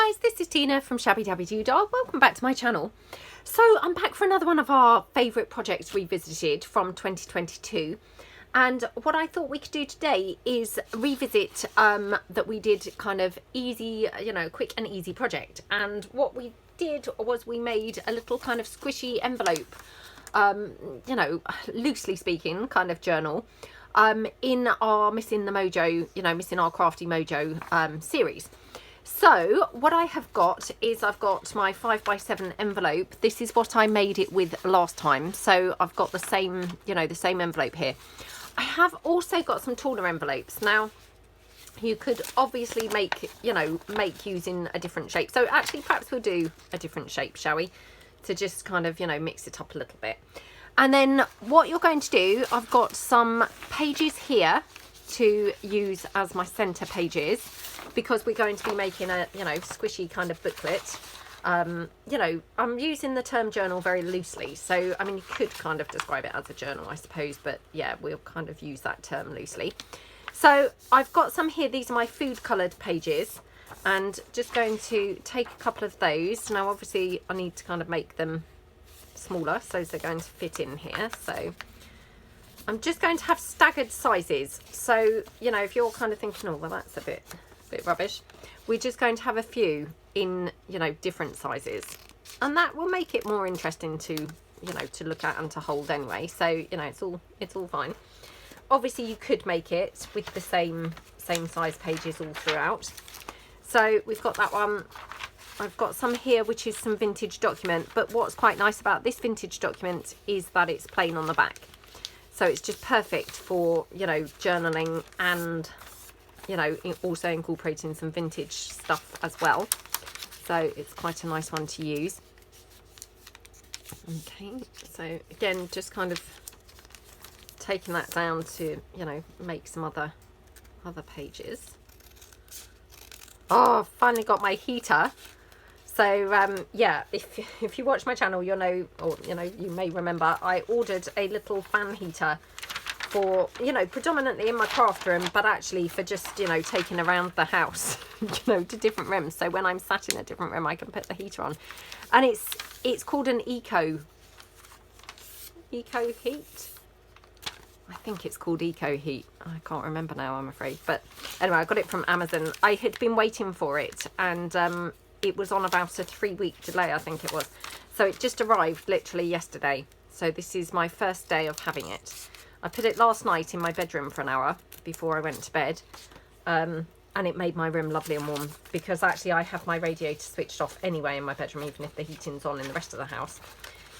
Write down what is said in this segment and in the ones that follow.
guys, this is Tina from Shabbydabbydoodah. Welcome back to my channel. So I'm back for another one of our favourite projects revisited from 2022, and what I thought we could do today is revisit that we did kind of easy, quick and easy project. And what we did was we made a little kind of squishy envelope, loosely speaking, kind of journal in our Missing the Mojo, Missing Our Crafty Mojo series. So what I have got is I've got my 5x7 envelope. This is what I made it with last time. So I've got the same, the same envelope here. I have also got some taller envelopes. Now, you could obviously make using a different shape. So actually, perhaps we'll do a different shape, shall we? To just kind of, mix it up a little bit. And then what you're going to do, I've got some pages here to use as my center pages, because we're going to be making a squishy kind of booklet. I'm using the term journal very loosely, so I mean you could kind of describe it as a journal, I suppose, but yeah, we'll kind of use that term loosely. So I've got some here. These are my food colored pages, and just going to take a couple of those. Now obviously I need to kind of make them smaller so they're going to fit in here. So I'm just going to have staggered sizes. So, if you're kind of thinking, oh, well, that's a bit rubbish, we're just going to have a few in, different sizes. And that will make it more interesting to, to look at and to hold anyway. So, it's all fine. Obviously, you could make it with the same size pages all throughout. So we've got that one. I've got some here, which is some vintage document. But what's quite nice about this vintage document is that it's plain on the back. So it's just perfect for, journaling and, also incorporating some vintage stuff as well. So it's quite a nice one to use. Okay, so again, just kind of taking that down to, make some other pages. Oh, I've finally got my heater. So yeah, if you watch my channel, you'll know, or you may remember, I ordered a little fan heater for, predominantly in my craft room, but actually for just, taking around the house, to different rooms. So when I'm sat in a different room, I can put the heater on. And it's called an Eco Heat. I think it's called Eco Heat. I can't remember now, I'm afraid. But anyway, I got it from Amazon. I had been waiting for it, and it was on about a 3-week delay, I think it was. So it just arrived literally yesterday. So this is my first day of having it. I put it last night in my bedroom for an hour before I went to bed. And it made my room lovely and warm, because actually I have my radiator switched off anyway in my bedroom, even if the heating's on in the rest of the house,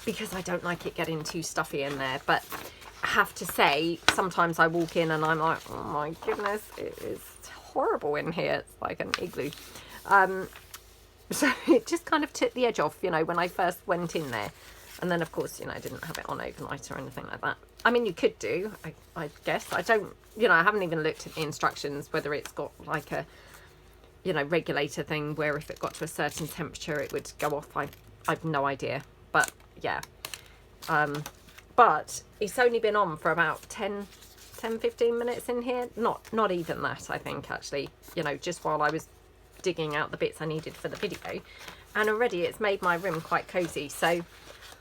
because I don't like it getting too stuffy in there. But I have to say, sometimes I walk in and I'm like, oh my goodness, it is horrible in here. It's like an igloo. So it just kind of took the edge off, when I first went in there. And then, of course, I didn't have it on overnight or anything like that. I mean, you could do, I guess. I don't, I haven't even looked at the instructions, whether it's got like a, regulator thing where if it got to a certain temperature, it would go off. I've no idea. But, yeah. But it's only been on for about 10-15 minutes in here. Not even that, I think, actually. Just while I was digging out the bits I needed for the video, and already it's made my room quite cozy, so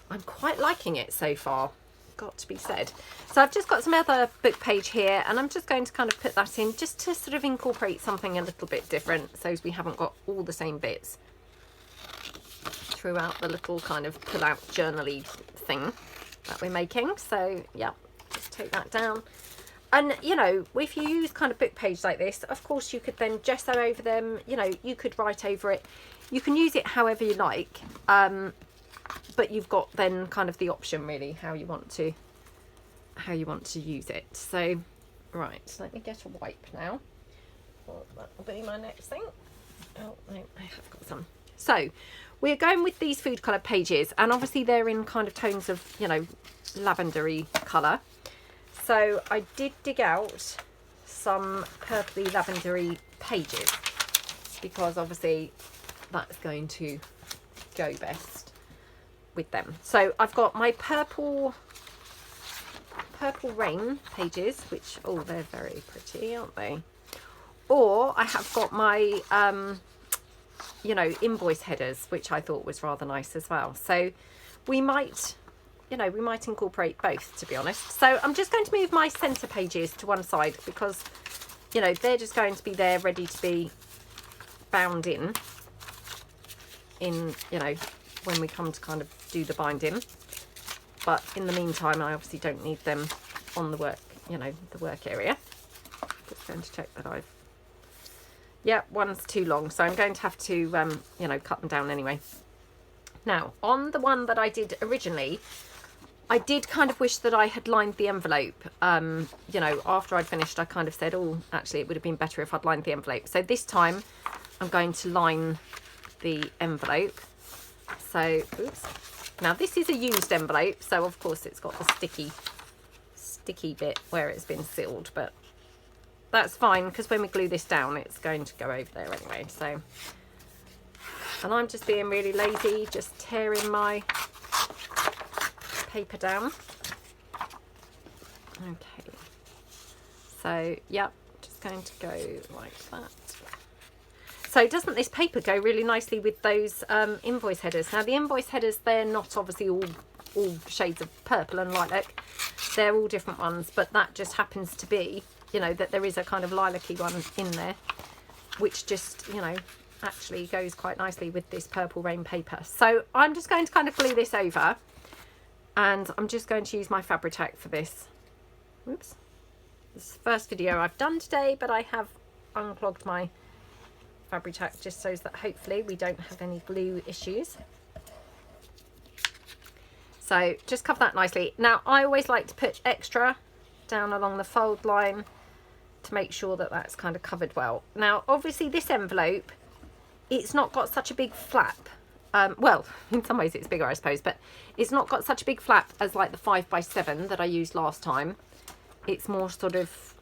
I'm quite liking it so far, got to be said. So I've just got some other book page here, and I'm just going to kind of put that in just to sort of incorporate something a little bit different, so we haven't got all the same bits throughout the little kind of pull out journal-y thing that we're making. So yeah, just take that down. And, if you use kind of book page like this, of course, you could then gesso over them. You could write over it. You can use it however you like. But you've got then kind of the option, really, how you want to use it. So, right, let me get a wipe now. Well, that will be my next thing. Oh, no, I have got some. So, we're going with these food colour pages. And obviously, they're in kind of tones of, lavendery colour. So I did dig out some purpley lavendery pages, because obviously that's going to go best with them. So I've got my purple rain pages, which, oh, they're very pretty, aren't they? Or I have got my you know, invoice headers, which I thought was rather nice as well. So we might, you know, we might incorporate both, to be honest. So I'm just going to move my centre pages to one side because, you know, they're just going to be there ready to be bound in, you know, when we come to kind of do the binding. But in the meantime, I obviously don't need them on the work, you know, the work area. Just going to check that I've, yeah, one's too long, so I'm going to have to, you know, cut them down anyway. Now, on the one that I did originally, I did kind of wish that I had lined the envelope. You know, after I'd finished, I kind of said, oh, actually, it would have been better if I'd lined the envelope. So this time, I'm going to line the envelope. So, oops. Now, this is a used envelope, so of course it's got the sticky bit where it's been sealed, but that's fine because when we glue this down, it's going to go over there anyway. So, and I'm just being really lazy, just tearing my paper down. Okay. So, yep, just going to go like that. So doesn't this paper go really nicely with those invoice headers? Now the invoice headers, they're not obviously all shades of purple and lilac. They're all different ones, but that just happens to be, you know, that there is a kind of lilac-y one in there, which just, you know, actually goes quite nicely with this Purple Rain paper. So I'm just going to kind of glue this over, and I'm just going to use my Fabri-Tac for this. Oops. This is the first video I've done today, but I have unclogged my Fabri-Tac just so that hopefully we don't have any glue issues. So just cover that nicely. Now I always like to put extra down along the fold line to make sure that that's kind of covered well. Now obviously this envelope, it's not got such a big flap. Well, in some ways it's bigger, I suppose, but it's not got such a big flap as like the 5x7 that I used last time. It's more sort of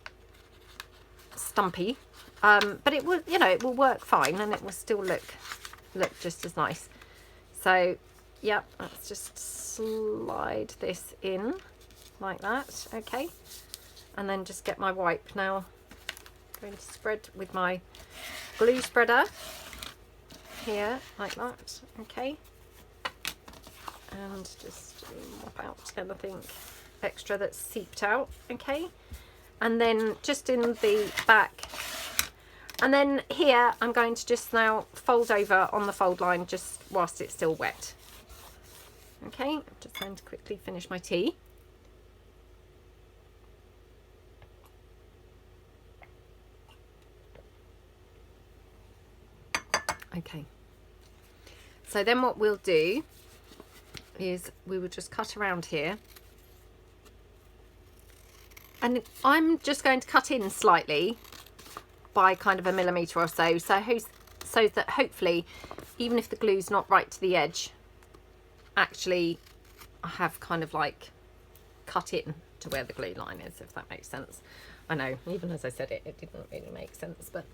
stumpy. But it will, you know, it will work fine, and it will still look just as nice. So, yep, let's just slide this in like that, okay, and then just get my wipe. Now, I'm going to spread with my glue spreader here like that, okay, and just mop out anything extra that's seeped out, okay, and then just in the back. And then here, I'm going to just now fold over on the fold line just whilst it's still wet. Okay, I'm just going to quickly finish my tea. Okay. So then what we'll do is we will just cut around here. And I'm just going to cut in slightly by kind of 1 millimetre or so, so that hopefully, even if the glue's not right to the edge, actually I have kind of like cut in to where the glue line is, if that makes sense. I know, even as I said it, it didn't really make sense, but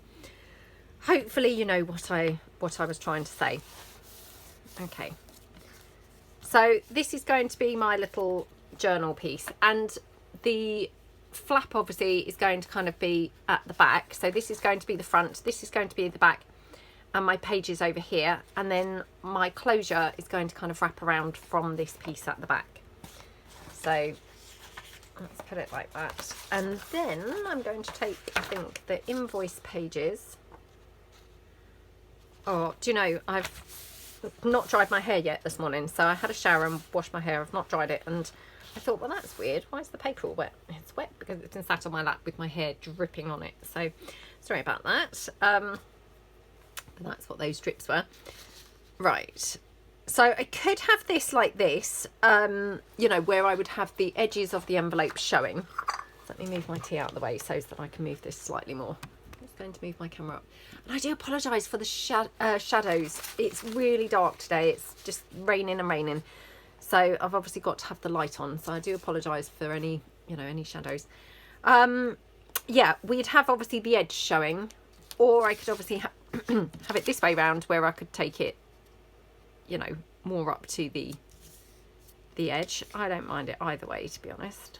hopefully you know what I was trying to say. Okay, so this is going to be my little journal piece, and the flap obviously is going to kind of be at the back, so this is going to be the front, this is going to be the back, and my page is over here, and then my closure is going to kind of wrap around from this piece at the back. So let's put it like that, and then I'm going to take, I think, the invoice pages. Oh, do you know, I've not dried my hair yet this morning, so I had a shower and washed my hair. I've not dried it, and I thought, well, that's weird. Why is the paper all wet? It's wet because it's been sat on my lap with my hair dripping on it. So sorry about that. But that's what those strips were. Right. So I could have this like this, you know, where I would have the edges of the envelope showing. Let me move my tea out of the way so that I can move this slightly more. I'm just going to move my camera up. And I do apologise for the shadows. It's really dark today. It's just raining and raining. So I've obviously got to have the light on, so I do apologise for any, you know, any shadows. Yeah, we'd have obviously the edge showing, or I could obviously have it this way round, where I could take it, you know, more up to the edge. I don't mind it either way, to be honest.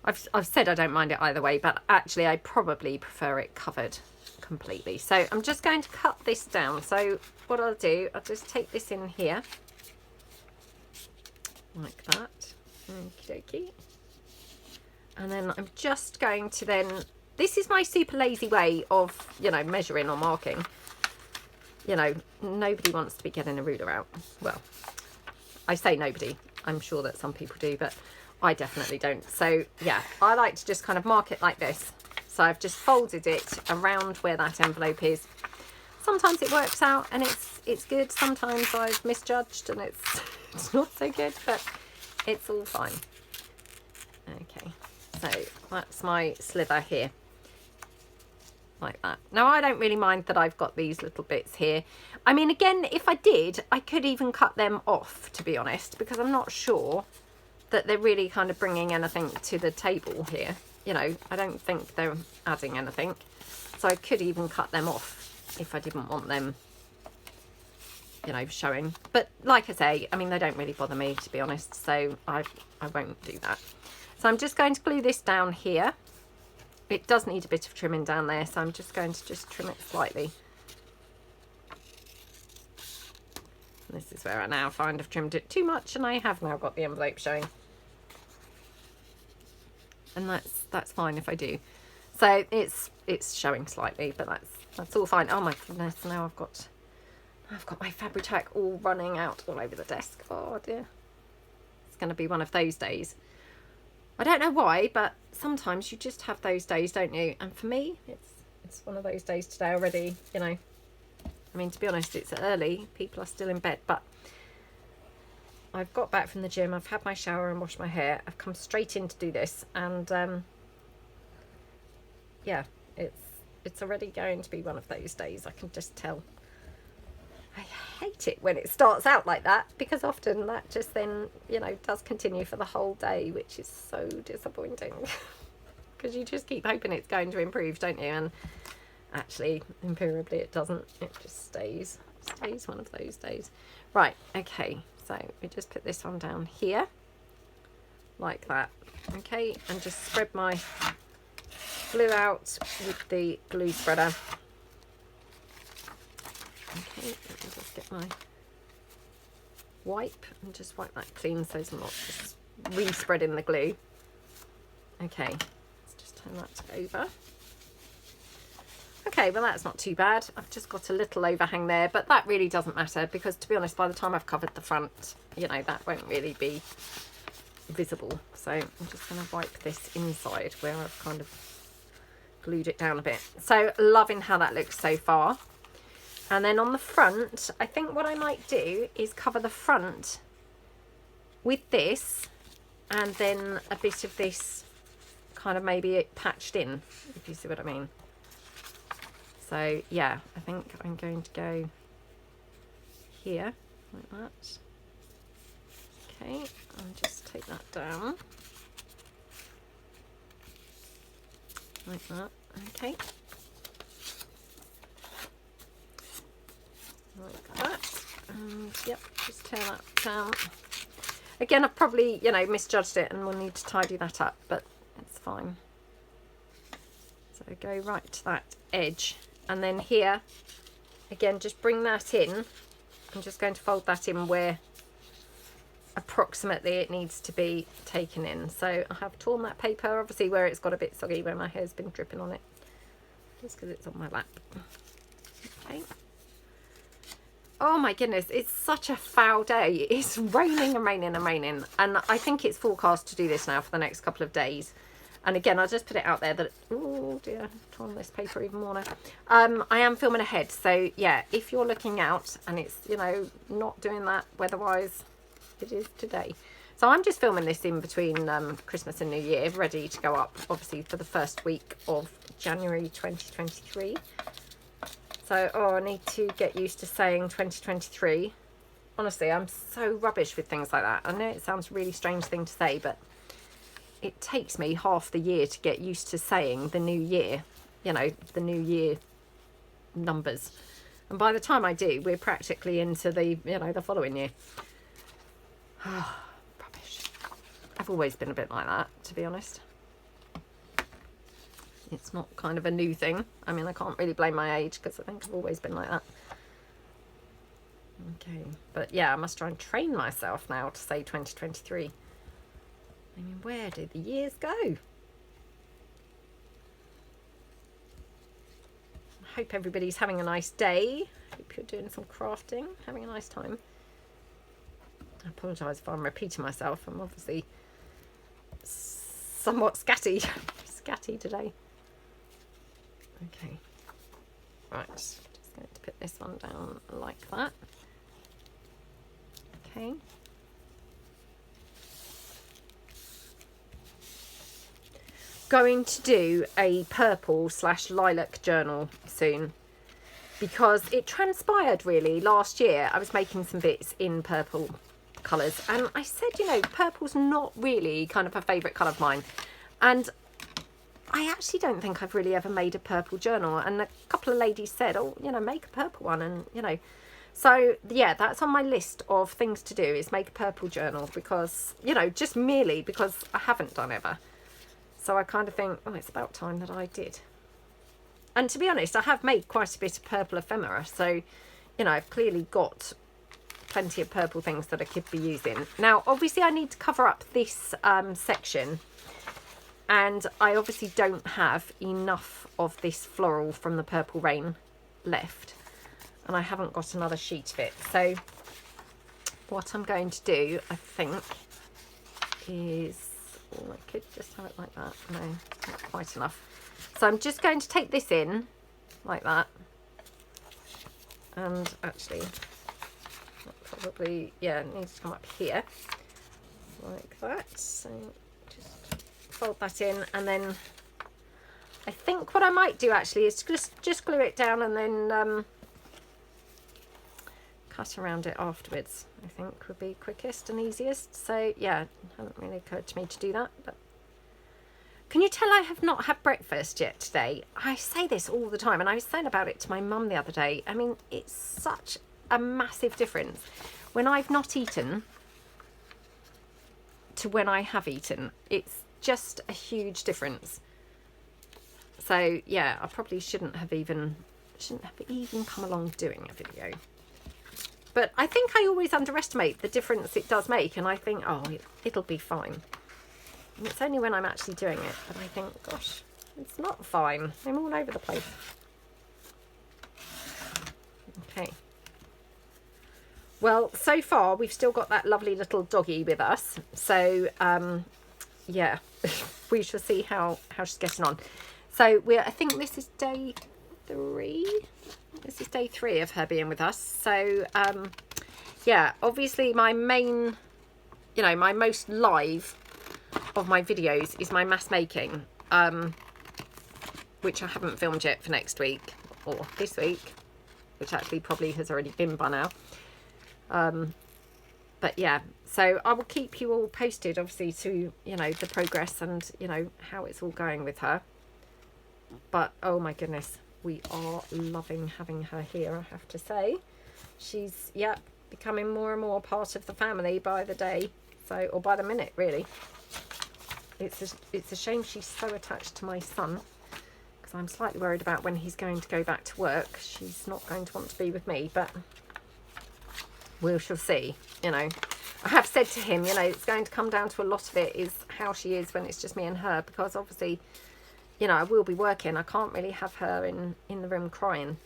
I've said I don't mind it either way, but actually I probably prefer it covered, completely. So I'm just going to cut this down. So what I'll do, I'll just take this in here like that. Okie dokie. And then I'm just going to then, this is my super lazy way of, you know, measuring or marking. You know, nobody wants to be getting a ruler out. Well, I say nobody. I'm sure that some people do, but I definitely don't. So yeah, I like to just kind of mark it like this. So I've just folded it around where that envelope is. Sometimes it works out and it's good. Sometimes I've misjudged and it's not so good, but it's all fine. Okay, so that's my sliver here. Like that. Now I don't really mind that I've got these little bits here. I mean, again, if I did, I could even cut them off, to be honest, because I'm not sure that they're really kind of bringing anything to the table here. You know, I don't think they're adding anything. So I could even cut them off if I didn't want them, you know, showing. But like I say, I mean, they don't really bother me, to be honest. So I won't do that. So I'm just going to glue this down here. It does need a bit of trimming down there, so I'm just going to just trim it slightly. And this is where I now find I've trimmed it too much and I have now got the envelope showing. And that's fine if I do. So it's showing slightly, but that's all fine. Oh my goodness, now I've got my Fabri-Tac all running out all over the desk. Oh dear. It's going to be one of those days. I don't know why, but sometimes you just have those days, don't you? And for me, it's one of those days today already, you know. I mean, to be honest, it's early. People are still in bed, but I've got back from the gym. I've had my shower and washed my hair. I've come straight in to do this. And, yeah, it's already going to be one of those days. I can just tell. I hate it when it starts out like that, because often that just then, you know, does continue for the whole day, which is so disappointing. Because you just keep hoping it's going to improve, don't you? And actually, invariably it doesn't. It just stays one of those days. Right, okay, so we just put this one down here like that. Okay, and just spread my glue out with the glue spreader. Okay, let me just get my wipe and just wipe that clean so it's not just re-spreading the glue. Okay, let's just turn that over. Okay, well that's not too bad. I've just got a little overhang there, but that really doesn't matter because, to be honest, by the time I've covered the front, you know, that won't really be visible. So I'm just going to wipe this inside where I've kind of glued it down a bit. So loving how that looks so far. And then on the front, I think what I might do is cover the front with this and then a bit of this kind of maybe patched in, if you see what I mean. So yeah, I think I'm going to go here like that. Okay, and just take that down like that. Okay. Like that, and yep, just tear that down. Again, I've probably, you know, misjudged it and we'll need to tidy that up, but it's fine. So go right to that edge, and then here, again, just bring that in. I'm just going to fold that in where approximately it needs to be taken in. So I have torn that paper, obviously where it's got a bit soggy, where my hair's been dripping on it, just because it's on my lap. Okay. Oh my goodness, it's such a foul day. It's raining and raining and raining. And I think it's forecast to do this now for the next couple of days. And again, I'll just put it out there that, oh dear, I've torn this paper even more now. I am filming ahead. So yeah, if you're looking out and it's, you know, not doing that weather-wise, it is today. So I'm just filming this in between Christmas and New Year, ready to go up, obviously, for the first week of January 2023. So, oh, I need to get used to saying 2023. Honestly, I'm so rubbish with things like that. I know it sounds a really strange thing to say, but it takes me half the year to get used to saying the new year, you know, the new year numbers. And by the time I do, we're practically into the, you know, the following year. Oh, rubbish. I've always been a bit like that, to be honest. It's not kind of a new thing. I mean, I can't really blame my age because I think I've always been like that. Okay, but yeah, I must try and train myself now to say 2023. I mean, where did the years go? I hope everybody's having a nice day. Hope you're doing some crafting, having a nice time. I apologise if I'm repeating myself. I'm obviously somewhat scatty today. Okay, right, just going to put this one down like that. Okay. Going to do a purple / lilac journal soon, because it transpired really last year. I was making some bits in purple colours, and I said, you know, purple's not really kind of a favourite colour of mine, and I actually don't think I've really ever made a purple journal. And a couple of ladies said, oh, you know, make a purple one, and you know, so yeah, that's on my list of things to do, is make a purple journal, because, you know, just merely because I haven't done ever. So I kind of think, oh, it's about time that I did. And to be honest, I have made quite a bit of purple ephemera, so, you know, I've clearly got plenty of purple things that I could be using. Now, obviously I need to cover up this section, and I obviously don't have enough of this floral from the Purple Rain left, and I haven't got another sheet of it. So what I'm going to do, I think, is, oh, I could just have it like that. No, not quite enough. So I'm just going to take this in like that, and actually that probably, yeah, it needs to come up here like that. So just fold that in, and then I think what I might do actually is just glue it down and then cut around it afterwards. I think would be quickest and easiest. So yeah, it hasn't really occurred to me to do that. But can you tell I have not had breakfast yet today? I say this all the time, and I was saying about it to my mum the other day. I mean, it's such a massive difference when I've not eaten to when I have eaten. It's just a huge difference. So yeah, I probably shouldn't have even come along doing a video. But I think I always underestimate the difference it does make, and I think, oh, it'll be fine. And it's only when I'm actually doing it that I think, gosh, it's not fine. I'm all over the place. Okay. Well, so far we've still got that lovely little doggy with us. So, yeah, we shall see how she's getting on. So I think this is day 3. This is day 3 of her being with us. So, yeah, obviously my main, you know, my most live of my videos is my mass making, which I haven't filmed yet for next week or this week, which actually probably has already been by now. But yeah, so I will keep you all posted, obviously, to, you know, the progress and, you know, how it's all going with her. But oh my goodness, we are loving having her here, I have to say. She's, yeah, becoming more and more part of the family by the day, so, or by the minute, really. It's a shame she's so attached to my son, because I'm slightly worried about when he's going to go back to work. She's not going to want to be with me, but we shall see. You know, I have said to him, you know, it's going to come down to a lot of it is how she is when it's just me and her, because obviously, you know, I will be working. I can't really have her in the room crying,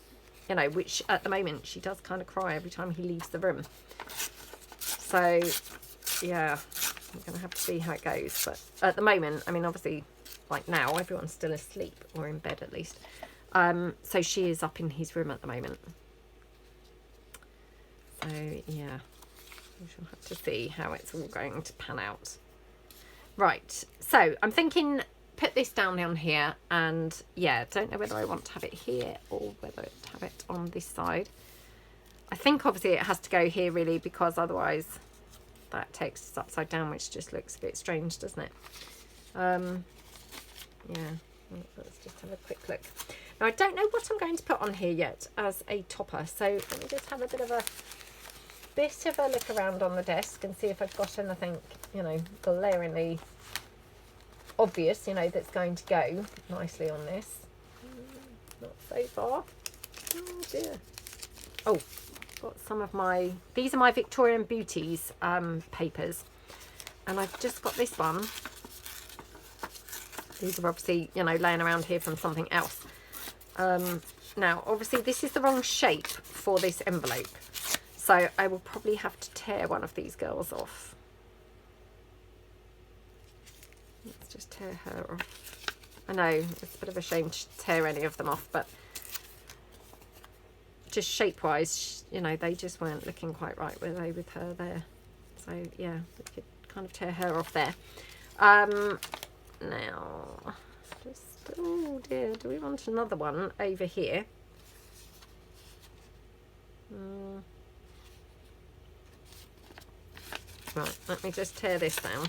you know, which at the moment she does kind of cry every time he leaves the room. So, yeah, I'm going to have to see how it goes. But at the moment, I mean, obviously, like now, everyone's still asleep, or in bed at least. So she is up in his room at the moment. So, yeah, we shall have to see how it's all going to pan out. Right, so I'm thinking, put this down here, and yeah, don't know whether I want to have it here or whether to have it on this side. I think obviously it has to go here really, because otherwise that text is upside down, which just looks a bit strange, doesn't it? Yeah, let's just have a quick look. Now I don't know what I'm going to put on here yet as a topper, so let me just have a bit of a look around on the desk and see if I've got anything, you know, glaringly obvious, you know, that's going to go nicely on this. Not so far. Oh dear. Oh, got some of my, these are my Victorian Beauties papers, and I've just got this one. These are obviously, you know, laying around here from something else. Now, obviously, this is the wrong shape for this envelope, so I will probably have to tear one of these girls off. Let's just tear her off. I know, it's a bit of a shame to tear any of them off, but just shape-wise, you know, they just weren't looking quite right, were they, with her there? So, yeah, we could kind of tear her off there. Now, just, oh dear, do we want another one over here? Right, let me just tear this down.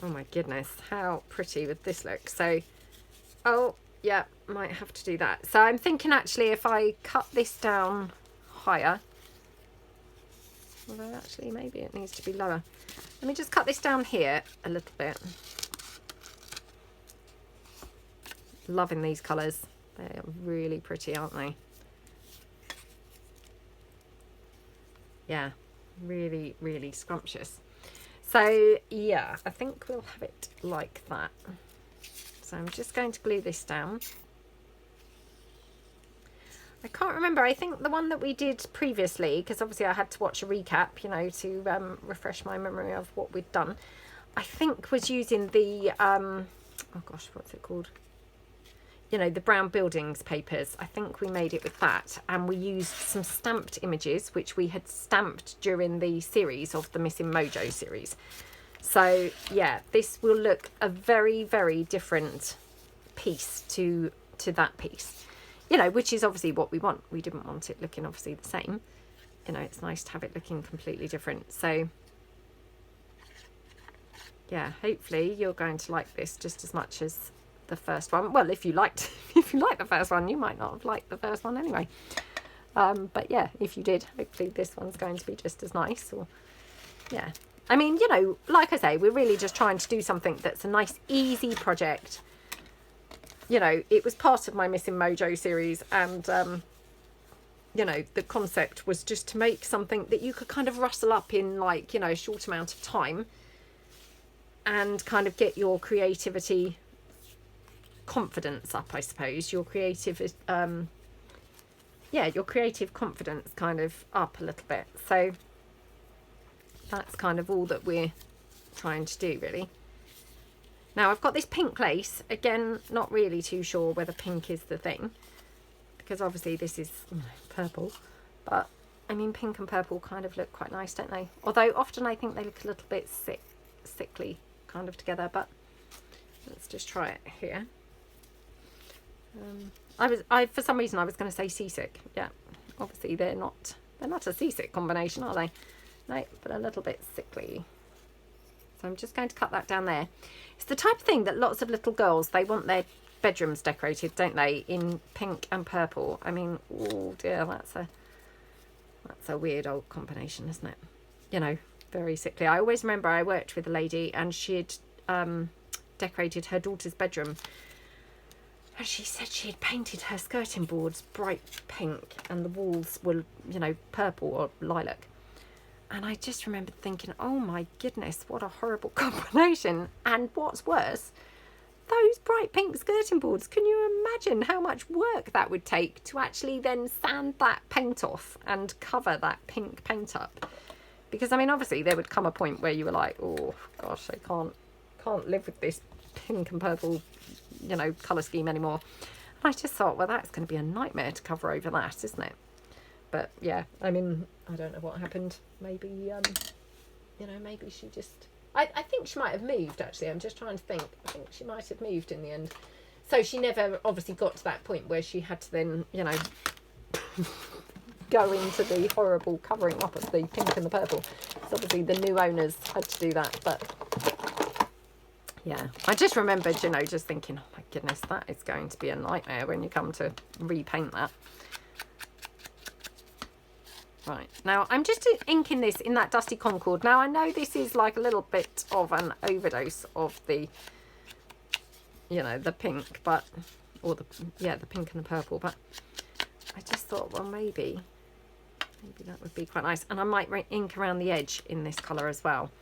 Oh my goodness, how pretty would this look? So, oh, yeah, might have to do that. So I'm thinking actually if I cut this down higher, although actually maybe it needs to be lower. Let me just cut this down here a little bit. Loving these colours. They're really pretty, aren't they? Yeah, really, really scrumptious. So, yeah, I think we'll have it like that. So I'm just going to glue this down. I can't remember. I think the one that we did previously, because obviously I had to watch a recap, you know, to refresh my memory of what we'd done, I think was using the, oh gosh, what's it called? You know, the brown buildings papers. I think we made it with that, and we used some stamped images which we had stamped during the series of the Missing Mojo series. So yeah, this will look a very, very different piece to that piece, you know, which is obviously what we want. We didn't want it looking obviously the same, you know, it's nice to have it looking completely different. So yeah, hopefully you're going to like this just as much as the first one. Well, if you liked the first one, you might not have liked the first one anyway, but yeah, if you did, hopefully this one's going to be just as nice. Or yeah, I mean, you know, like I say, we're really just trying to do something that's a nice easy project. You know, it was part of my Missing Mojo series, and you know, the concept was just to make something that you could kind of rustle up in, like, you know, a short amount of time, and kind of get your creativity confidence up, I suppose, your creative yeah, your creative confidence kind of up a little bit. So that's kind of all that we're trying to do, really. Now I've got this pink lace, again, not really too sure whether pink is the thing, because obviously this is, you know, purple, but I mean, pink and purple kind of look quite nice, don't they? Although often I think they look a little bit sickly kind of together, but let's just try it here. For some reason I was going to say seasick. Yeah, obviously they're not a seasick combination, are they? No, but a little bit sickly. So I'm just going to cut that down there. It's the type of thing that lots of little girls, they want their bedrooms decorated, don't they, in pink and purple. I mean, oh dear, that's a weird old combination, isn't it? You know, very sickly. I always remember I worked with a lady, and she'd decorated her daughter's bedroom, and she said she had painted her skirting boards bright pink and the walls were, you know, purple or lilac. And I just remembered thinking, oh my goodness, what a horrible combination. And what's worse, those bright pink skirting boards, can you imagine how much work that would take to actually then sand that paint off and cover that pink paint up? Because I mean, obviously there would come a point where you were like, oh gosh, I can't live with this pink and purple, you know, colour scheme anymore. And I just thought, well, that's going to be a nightmare to cover over that, isn't it? But yeah, I mean, I don't know what happened. Maybe, you know, maybe she just, I think she might have moved, actually. I'm just trying to think. I think she might have moved in the end. So she never obviously got to that point where she had to then, you know, go into the horrible covering up of the pink and the purple. So obviously the new owners had to do that. But yeah, I just remembered, you know, just thinking, oh my goodness, that is going to be a nightmare when you come to repaint that. Right, now I'm just inking this in that Dusty Concord. Now I know this is like a little bit of an overdose of the, you know, the pink, but, or the, yeah, the pink and the purple, but I just thought, well, maybe that would be quite nice. And I might ink around the edge in this colour as well.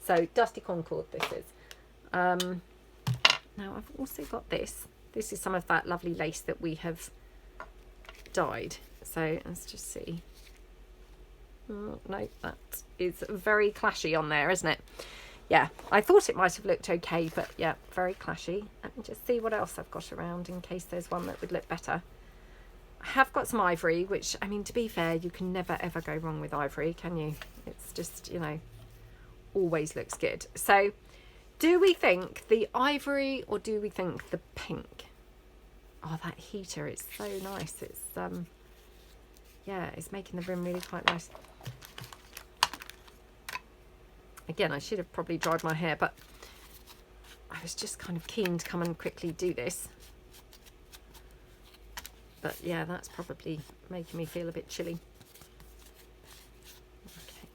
So Dusty Concord this is. Now I've also got this. This is some of that lovely lace that we have dyed. So let's just see. Oh, no, that is very clashy on there, isn't it? Yeah, I thought it might have looked okay, but yeah, very clashy. Let me just see what else I've got around in case there's one that would look better. I have got some ivory, which, I mean, to be fair, you can never ever go wrong with ivory, can you? It's just, you know, always looks good. So do we think the ivory or do we think the pink? Oh, that heater is so nice. It's yeah, it's making the rim really quite nice. Again, I should have probably dried my hair, but I was just kind of keen to come and quickly do this. But yeah, that's probably making me feel a bit chilly. Okay,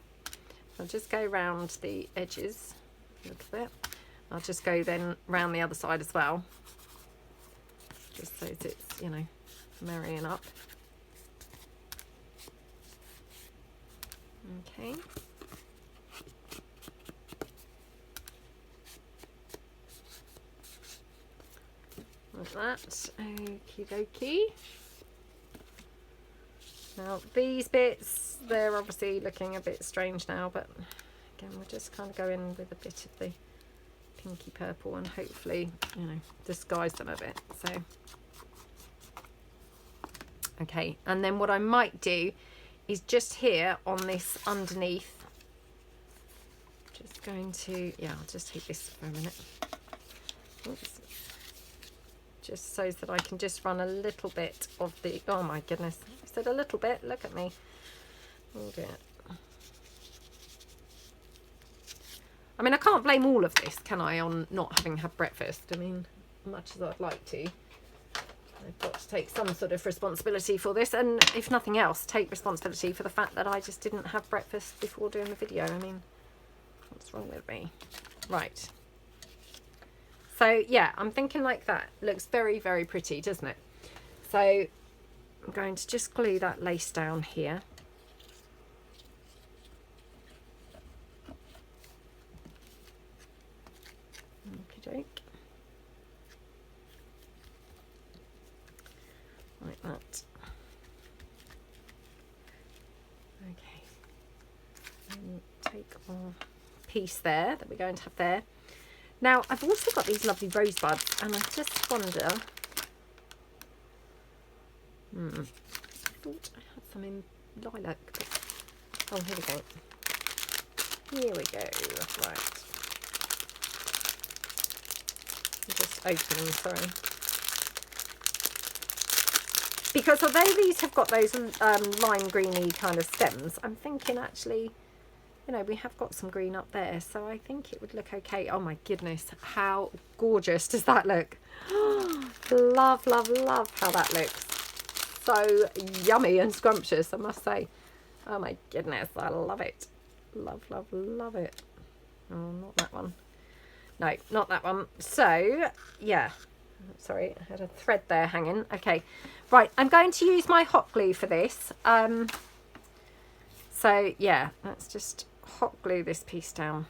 I'll just go around the edges a little bit. I'll just go then round the other side as well, just so that it's, you know, marrying up. Okay. Like that. Okie dokie. Now these bits, they're obviously looking a bit strange now, but again, we'll just kind of go in with a bit of the pinky purple and hopefully, you know, disguise them a bit. So, okay, and then what I might do is just here on this underneath, just going to, yeah, I'll just take this for a minute. Oops. Just so that I can just run a little bit of the, oh my goodness, I said a little bit, look at me. Oh dear. I mean, I can't blame all of this, can I, on not having had breakfast? I mean, much as I'd like to, I've got to take some sort of responsibility for this, and if nothing else, take responsibility for the fact that I just didn't have breakfast before doing the video. I mean, what's wrong with me? Right. So yeah, I'm thinking like that. Looks very, very pretty, doesn't it? So I'm going to just glue that lace down here. Okey-doke. Like that. Okay. And take our piece there that we're going to have there. Now, I've also got these lovely rosebuds, and I just wonder, I thought I had some in lilac, but, oh, here we go. Here we go, right. I'm just opening, sorry. Because although these have got those lime greeny kind of stems, I'm thinking actually, you know, we have got some green up there, so I think it would look okay. Oh my goodness, how gorgeous does that look? Love, love, love how that looks. So yummy and scrumptious, I must say. Oh my goodness, I love it. Love, love, love it. Oh, not that one. No, not that one. So, yeah. Sorry, I had a thread there hanging. Okay, right, I'm going to use my hot glue for this. So, yeah, let's just hot glue this piece down.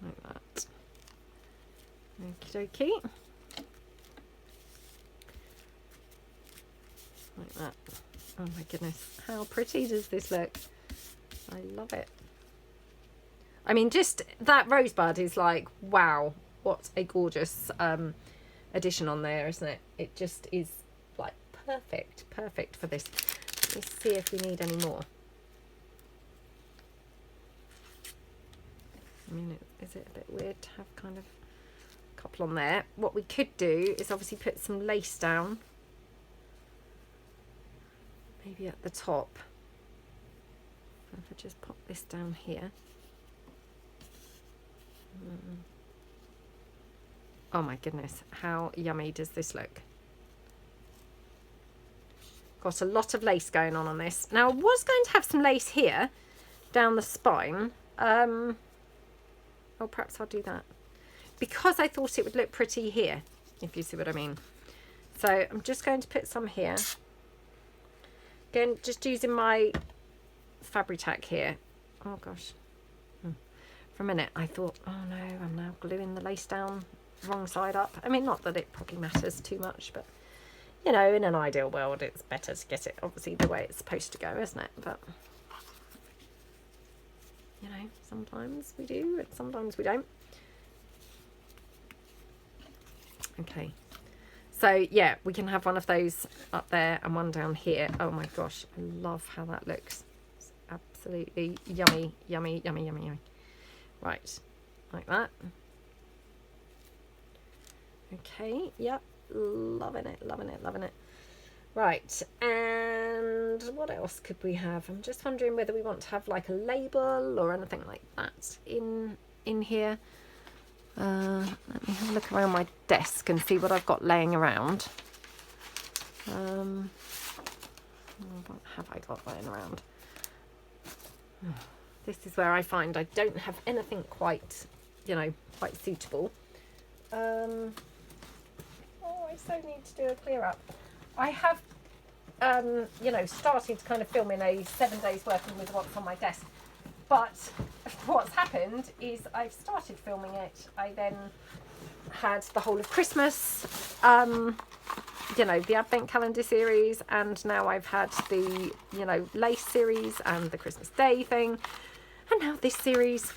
Like that. Okie dokie. Like that. Oh my goodness, how pretty does this look? I love it. I mean, just that rosebud is like, wow, what a gorgeous addition on there, isn't it? It just is like perfect for this. Let me see if we need any more. I mean, is it a bit weird to have kind of a couple on there? What we could do is obviously put some lace down, maybe at the top. If I just pop this down here. Oh my goodness, how yummy does this look? Got a lot of lace going on this. Now, I was going to have some lace here down the spine. Oh, perhaps I'll do that. Because I thought it would look pretty here, if you see what I mean. So I'm just going to put some here. Again, just using my Fabri-Tac here. Oh gosh. For a minute I thought, oh no, I'm now gluing the lace down wrong side up. I mean, not that it probably matters too much, but you know, in an ideal world it's better to get it obviously the way it's supposed to go, isn't it? But you know, sometimes we do and sometimes we don't. Okay, so yeah, we can have one of those up there and one down here. Oh my gosh, I love how that looks. It's absolutely yummy, yummy, yummy, yummy, yummy. Right, like that. Okay, yep, loving it, loving it, loving it. Right, and what else could we have? I'm just wondering whether we want to have like a label or anything like that in here. Let me have a look around my desk and see what I've got laying around. What have I got laying around? This is where I find I don't have anything quite, you know, quite suitable. Oh, I so need to do a clear up. I have, you know, started to kind of film in a 7 days working with what's on my desk. But what's happened is I've started filming it. I then had the whole of Christmas, you know, the Advent Calendar series, and now I've had the, you know, lace series and the Christmas Day thing, and now this series.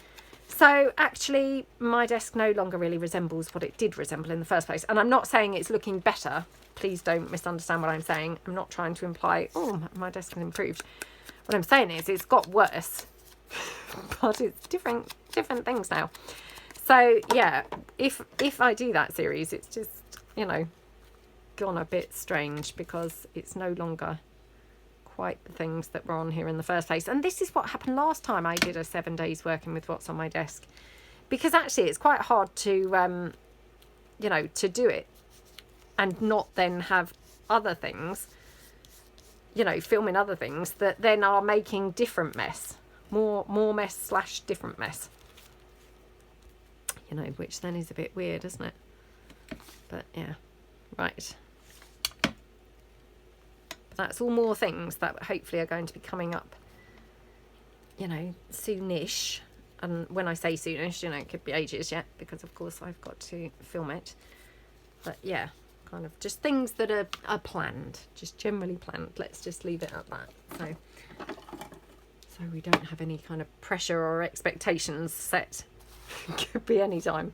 So actually my desk no longer really resembles what it did resemble in the first place. And I'm not saying it's looking better. Please don't misunderstand what I'm saying. I'm not trying to imply, oh, my desk has improved. What I'm saying is it's got worse. But it's different things now. So yeah, if I do that series, it's just, you know, gone a bit strange because it's no longer quite the things that were on here in the first place. And this is what happened last time I did a 7 days working with what's on my desk, because actually it's quite hard to you know, to do it and not then have other things, you know, filming other things that then are making different mess. More mess / different mess, you know, which then is a bit weird, isn't it? But yeah, right. But that's all more things that hopefully are going to be coming up, you know, soonish. And when I say soonish, you know, it could be ages yet, because of course I've got to film it. But yeah, kind of just things that are planned, just generally planned. Let's just leave it at that. So we don't have any kind of pressure or expectations set. Could be any time.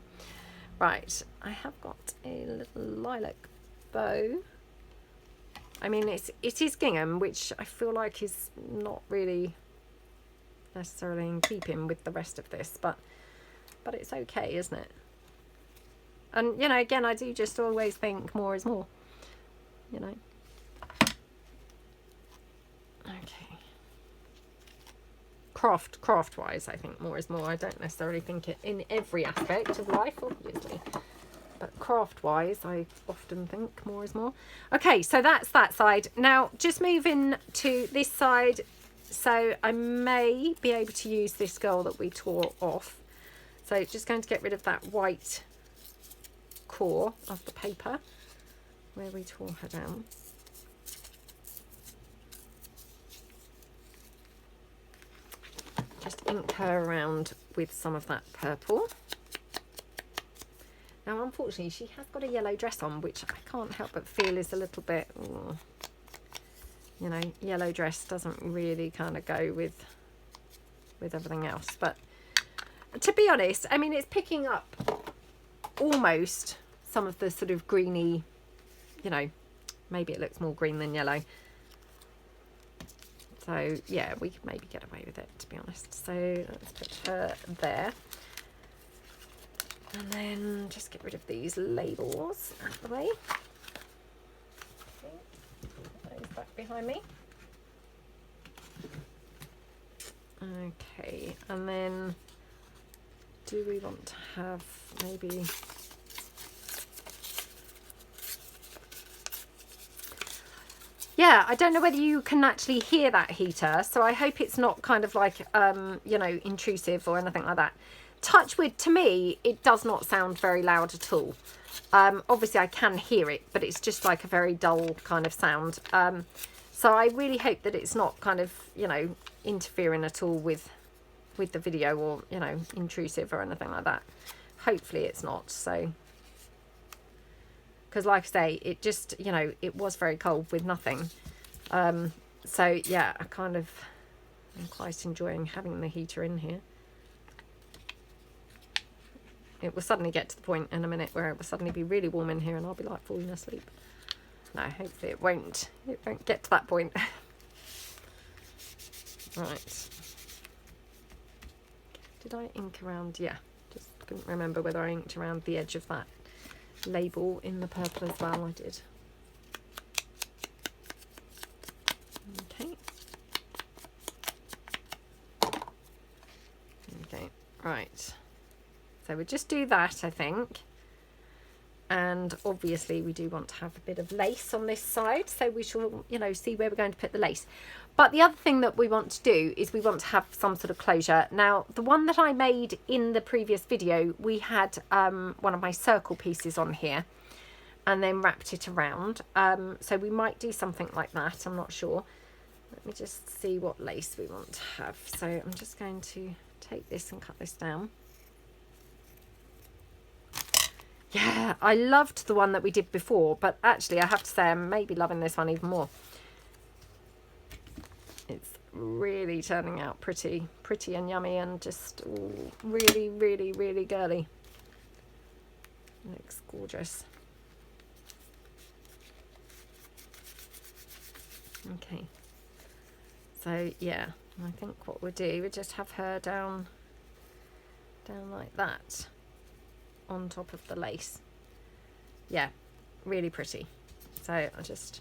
Right, I have got a little lilac bow. I mean, it is gingham, which I feel like is not really necessarily in keeping with the rest of this, but it's okay, isn't it? And you know, again, I do just always think more is more, you know. Okay. Craft wise, I think more is more. I don't necessarily think it in every aspect of life, obviously, but craft wise I often think more is more. Okay, so that's that side. Now just moving to this side, so I may be able to use this girl that we tore off. So just going to get rid of that white core of the paper where we tore her down. Just ink her around with some of that purple. Now unfortunately she has got a yellow dress on, which I can't help but feel is a little bit, ooh, you know, yellow dress doesn't really kind of go with everything else. But to be honest, I mean, it's picking up almost some of the sort of greeny, you know, maybe it looks more green than yellow. So yeah, we could maybe get away with it, to be honest. So let's put her there. And then just get rid of these labels out of the way. Okay, put those back behind me. Okay, and then do we want to have maybe yeah, I don't know whether you can actually hear that heater, so I hope it's not kind of like, you know, intrusive or anything like that. Touch wood, to me, it does not sound very loud at all. Obviously, I can hear it, but it's just like a very dull kind of sound. So I really hope that it's not kind of, you know, interfering at all with the video or, you know, intrusive or anything like that. Hopefully it's not, so... Because like I say, it just, you know, it was very cold with nothing. So yeah, I'm quite enjoying having the heater in here. It will suddenly get to the point in a minute where it will suddenly be really warm in here and I'll be like falling asleep. No, hopefully it won't get to that point. Right. Did I ink around? Yeah, just couldn't remember whether I inked around the edge of that label in the purple as well. I did. Okay. Okay, right. So we'll just do that, I think. And obviously we do want to have a bit of lace on this side, so we shall, you know, see where we're going to put the lace. But the other thing that we want to do is we want to have some sort of closure. Now, the one that I made in the previous video, we had one of my circle pieces on here and then wrapped it around. So we might do something like that, I'm not sure. Let me just see what lace we want to have. So I'm just going to take this and cut this down. Yeah, I loved the one that we did before, but actually I have to say I'm maybe loving this one even more. It's really turning out pretty and yummy and just ooh, really, really, really girly. Looks gorgeous. Okay. So yeah, I think what we'll do, we'll just have her down like that on top of the lace. Yeah, really pretty. So I'll just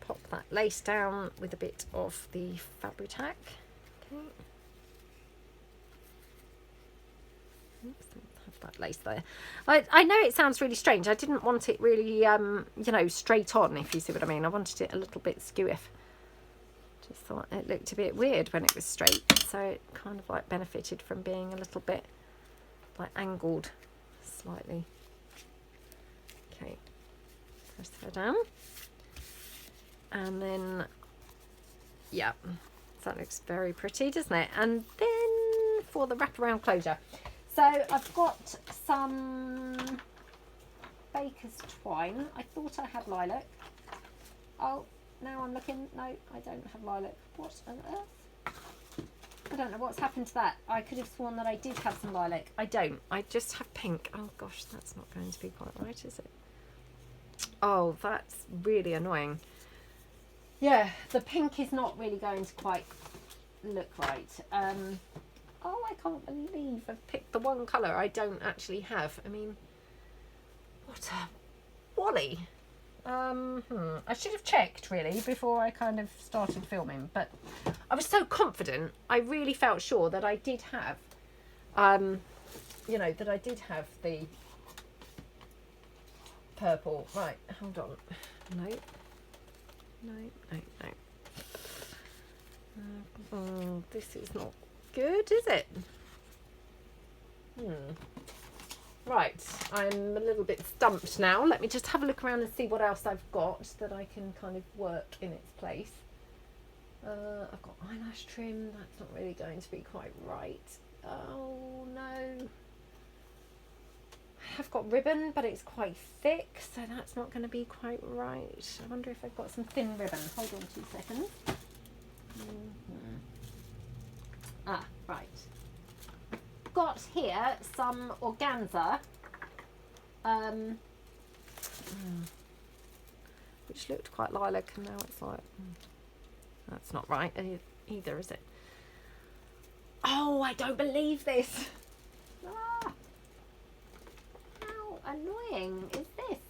pop that lace down with a bit of the Fabri-Tac. Okay. Oops, have that lace there. I know it sounds really strange. I didn't want it really, you know, straight on, if you see what I mean. I wanted it a little bit skewiff. Just thought it looked a bit weird when it was straight. So it kind of like benefited from being a little bit like angled slightly. Okay, press her down. And then, yeah, that looks very pretty, doesn't it? And then for the wraparound closure. So I've got some baker's twine. I thought I had lilac. Oh, now I'm looking. No, I don't have lilac. What on earth? I don't know what's happened to that. I could have sworn that I did have some lilac. I don't. I just have pink. Oh gosh, that's not going to be quite right, is it? Oh, that's really annoying. Yeah, the pink is not really going to quite look right. Oh, I can't believe I've picked the one colour I don't actually have. I mean, what a wally. I should have checked really before I kind of started filming, but I was so confident. I really felt sure that I did have, you know, that I did have the purple. Right, hold on. No. Oh, this is not good, is it? Right, I'm a little bit stumped now. Let me just have a look around and see what else I've got that I can kind of work in its place. I've got eyelash trim. That's not really going to be quite right. Oh no. I've got ribbon, but it's quite thick, so that's not going to be quite right. I wonder if I've got some thin ribbon. Hold on 2 seconds. Ah, right. Got here some organza, which looked quite lilac, and now it's like, that's not right either, is it? Oh, I don't believe this. Ah. How annoying is this?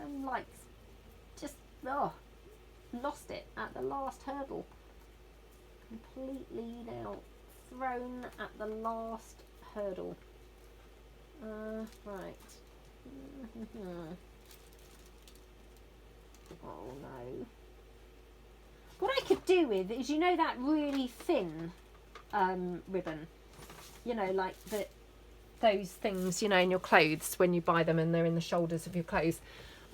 I'm like, just, lost it at the last hurdle. Completely now thrown at the last hurdle. Right. Oh no. What I could do with is, you know, that really thin ribbon, you know, like those things, you know, in your clothes when you buy them and they're in the shoulders of your clothes.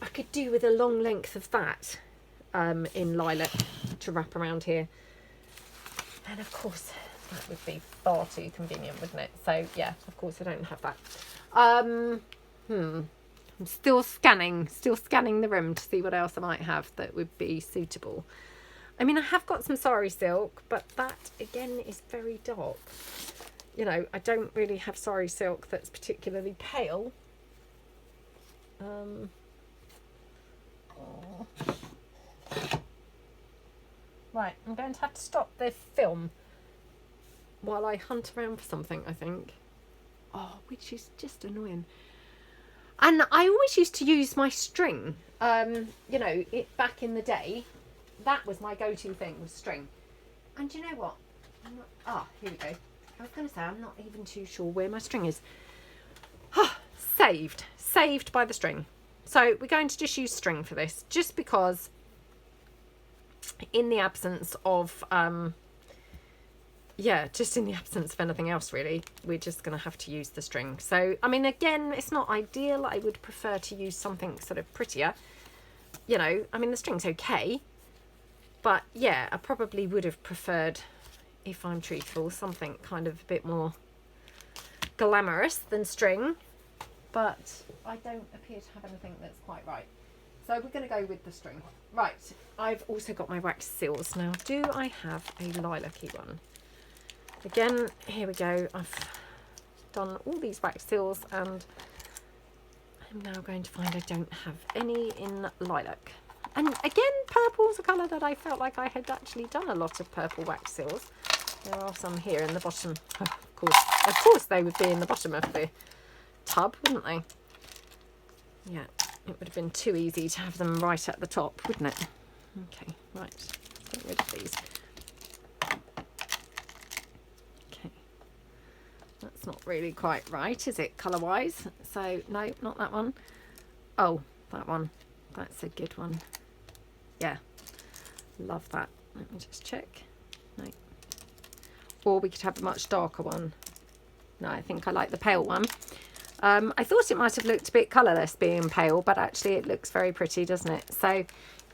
I could do with a long length of that in lilac to wrap around here. And of course, that would be far too convenient, wouldn't it? So yeah, of course I don't have that. I'm still scanning the room to see what else I might have that would be suitable. I mean, I have got some sari silk, but that again is very dark. You know, I don't really have sari silk that's particularly pale. Right, I'm going to have to stop the film while I hunt around for something, I think. Oh, which is just annoying. And I always used to use my string. You know, back in the day, that was my go-to thing, was string. And you know what? Here we go. I was going to say, I'm not even too sure where my string is. Saved by the string. So we're going to just use string for this, just because in the absence of, just in the absence of anything else really, we're just going to have to use the string. So, I mean, again, it's not ideal. I would prefer to use something sort of prettier. You know, I mean, the string's okay. But yeah, I probably would have preferred, if I'm truthful, something kind of a bit more glamorous than string. But I don't appear to have anything that's quite right. So we're going to go with the string. Right, I've also got my wax seals. Now, do I have a lilac-y one? Again, here we go. I've done all these wax seals and I'm now going to find I don't have any in lilac. And again, purple's a colour that I felt like I had actually done a lot of purple wax seals. There are some here in the bottom. Oh, of course they would be in the bottom of the tub, wouldn't they? Yeah, it would have been too easy to have them right at the top, wouldn't it? Okay, right, let's get rid of these. Okay, that's not really quite right, is it, colour-wise? So, no, not that one. Oh, that one. That's a good one. Yeah, love that. Let me just check. No. Or we could have a much darker one. No, I think I like the pale one. I thought it might have looked a bit colourless being pale, but actually it looks very pretty, doesn't it? So,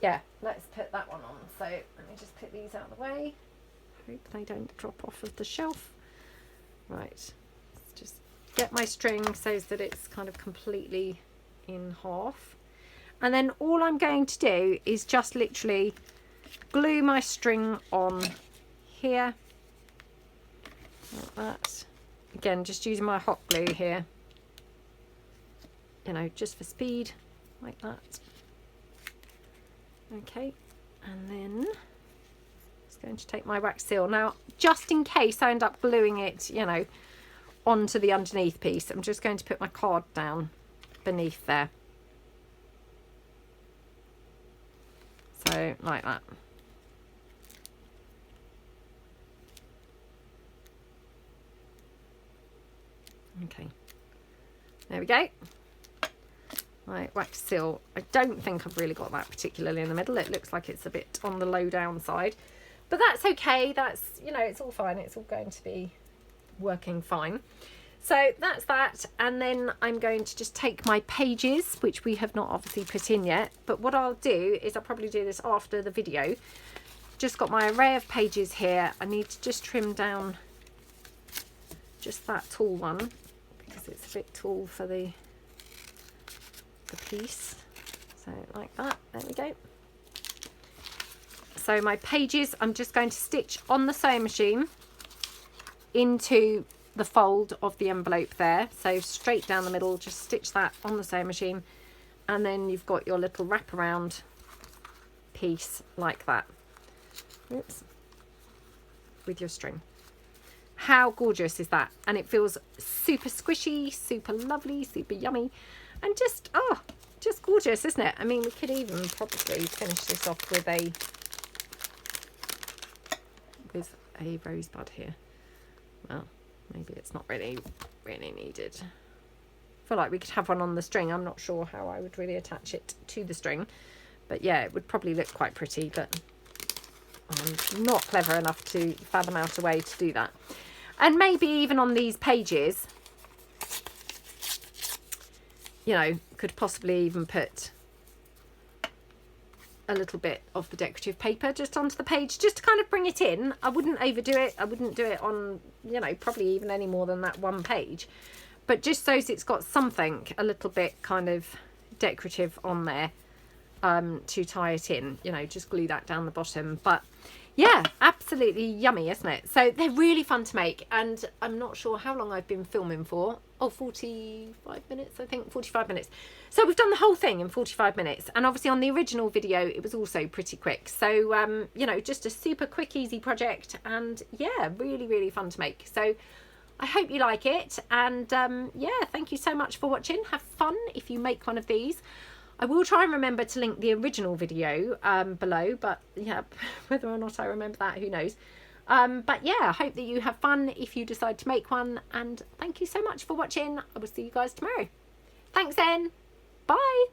yeah, let's put that one on. So, let me just put these out of the way. Hope they don't drop off of the shelf. Right, let's just get my string so that it's kind of completely in half. And then all I'm going to do is just literally glue my string on here. Like that. Again, just using my hot glue here. You know, just for speed, like that. Okay, and then just going to take my wax seal. Now, just in case I end up gluing it, you know, onto the underneath piece, I'm just going to put my card down beneath there. So, like that. Okay, there we go. My wax seal, I don't think I've really got that particularly in the middle. It looks like it's a bit on the low down side, but that's okay. That's, you know, it's all fine. It's all going to be working fine. So that's that. And then I'm going to just take my pages, which we have not obviously put in yet, but what I'll do is I'll probably do this after the video. Just got my array of pages here. I need to just trim down just that tall one because it's a bit tall for the piece. So like that, there we go. So my pages, I'm just going to stitch on the sewing machine into the fold of the envelope there. So straight down the middle, just stitch that on the sewing machine, and then you've got your little wraparound piece like that. Oops. With your string. How gorgeous is that? And it feels super squishy, super lovely, super yummy, and just, oh, just gorgeous, isn't it? I mean, we could even probably finish this off with a rosebud here. Well, maybe it's not really needed. I feel like we could have one on the string. I'm not sure how I would really attach it to the string, but yeah, it would probably look quite pretty. But I'm not clever enough to fathom out a way to do that. And maybe even on these pages, you know, could possibly even put a little bit of the decorative paper just onto the page, just to kind of bring it in. I wouldn't overdo it. I wouldn't do it on, you know, probably even any more than that one page, but just so it's got something a little bit kind of decorative on there to tie it in, you know, just glue that down the bottom. But yeah, absolutely yummy, isn't it? So they're really fun to make, and I'm not sure how long I've been filming for. Oh, 45 minutes, I think, 45 minutes. So we've done the whole thing in 45 minutes. And obviously on the original video, it was also pretty quick. So, you know, just a super quick, easy project. And yeah, really, really fun to make. So I hope you like it. And yeah, thank you so much for watching. Have fun if you make one of these. I will try and remember to link the original video below, but yeah, whether or not I remember that, who knows. But yeah, I hope that you have fun if you decide to make one, and thank you so much for watching. I will see you guys tomorrow. Thanks then. Bye.